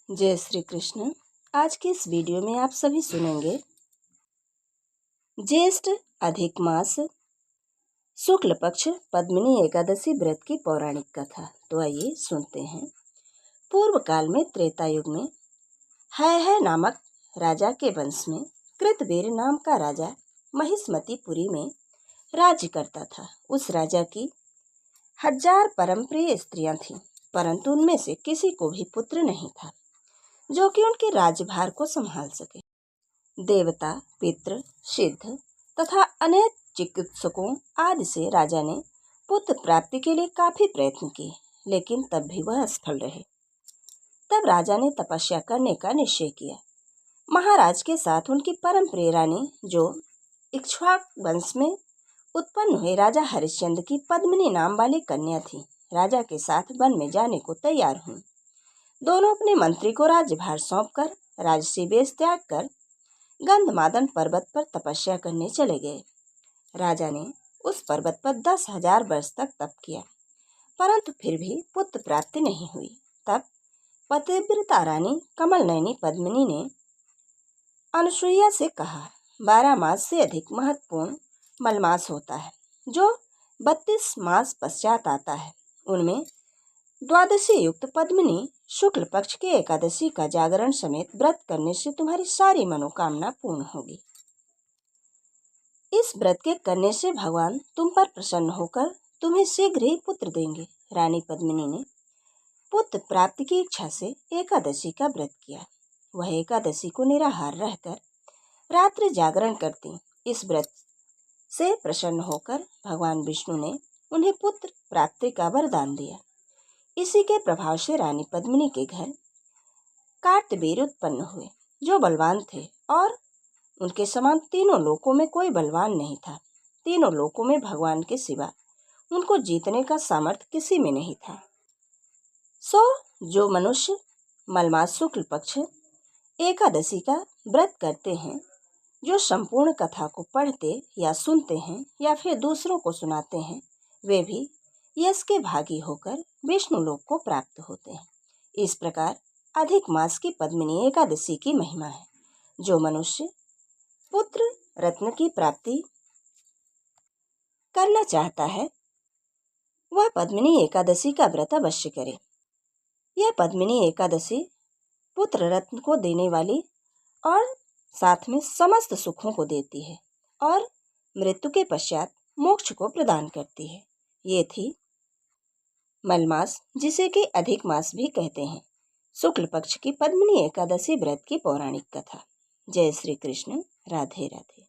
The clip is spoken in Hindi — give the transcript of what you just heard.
जय श्री कृष्ण। आज के इस वीडियो में आप सभी सुनेंगे ज्येष्ठ अधिक मास शुक्ल पक्ष पद्मिनी एकादशी व्रत की पौराणिक कथा। तो आइए सुनते हैं। पूर्व काल में त्रेता युग में है नामक राजा के वंश में कृतवीर नाम का राजा महिष्मतीपुरी में राज्य करता था। उस राजा की 1000 परम प्रिय स्त्रियां थीं, परंतु उनमें से किसी को भी पुत्र नहीं था जो कि उनके राज्यभार को संभाल सके। देवता, पितृ, सिद्ध तथा अनेक चिकित्सकों आदि से राजा ने पुत्र प्राप्ति के लिए काफी प्रयत्न किए, लेकिन तब भी वह असफल रहे। तब राजा ने तपस्या करने का निश्चय किया। महाराज के साथ उनकी परम प्रिय रानी, जो इक्ष्वाकु वंश में उत्पन्न हुए राजा हरिश्चंद्र की पद्मिनी नाम वाली कन्या थी, राजा के साथ वन में जाने को तैयार हुई। दोनों अपने मंत्री को राज्यभार सौंपकर राजसी वेश त्याग कर गंधमादन पर्वत पर तपस्या करने चले गए। राजा ने उस पर्वत पर 10,000 वर्ष तक तप किया, परंतु फिर भी पुत्र प्राप्ति नहीं हुई। तब पतिव्रता रानी कमल नयनी पद्मिनी ने अनुसुईया से कहा, 12 मास से अधिक महत्वपूर्ण मलमास होता है, जो 32 मास पश्चात आता है। उनमें द्वादशी युक्त पद्मिनी शुक्ल पक्ष के एकादशी का जागरण समेत व्रत करने से तुम्हारी सारी मनोकामना पूर्ण होगी। इस व्रत के करने से भगवान तुम पर प्रसन्न होकर तुम्हें शीघ्र ही पुत्र देंगे। रानी पद्मिनी ने पुत्र प्राप्ति की इच्छा से एकादशी का व्रत किया। वह एकादशी को निराहार रहकर रात्रि जागरण करती। इस व्रत से प्रसन्न होकर भगवान विष्णु ने उन्हें पुत्र प्राप्ति का वरदान दिया। इसी के प्रभाव से रानी पद्मिनी के घर कार्तवीर्य उत्पन्न हुए, जो बलवान थे, और उनके समान तीनों लोकों में कोई बलवान नहीं था। तीनों लोकों में भगवान के सिवा उनको जीतने का सामर्थ्य किसी में नहीं था। जो मनुष्य मलमास शुक्ल पक्ष एकादशी का व्रत करते हैं, जो संपूर्ण कथा को पढ़ते या सुनते हैं या फिर दूसरों को सुनाते हैं, वे भी यश के भागी होकर विष्णु लोक को प्राप्त होते हैं। इस प्रकार अधिक मास की पद्मिनी एकादशी की महिमा है। जो मनुष्य पुत्र रत्न की प्राप्ति करना चाहता है, वह पद्मिनी एकादशी का व्रत अवश्य करे। यह पद्मिनी एकादशी पुत्र रत्न को देने वाली और साथ में समस्त सुखों को देती है और मृत्यु के पश्चात मोक्ष को प्रदान करती है। ये थी मलमास, जिसे कि अधिक मास भी कहते हैं, शुक्ल पक्ष की पद्मिनी एकादशी व्रत की पौराणिक कथा। जय श्री कृष्ण। राधे राधे।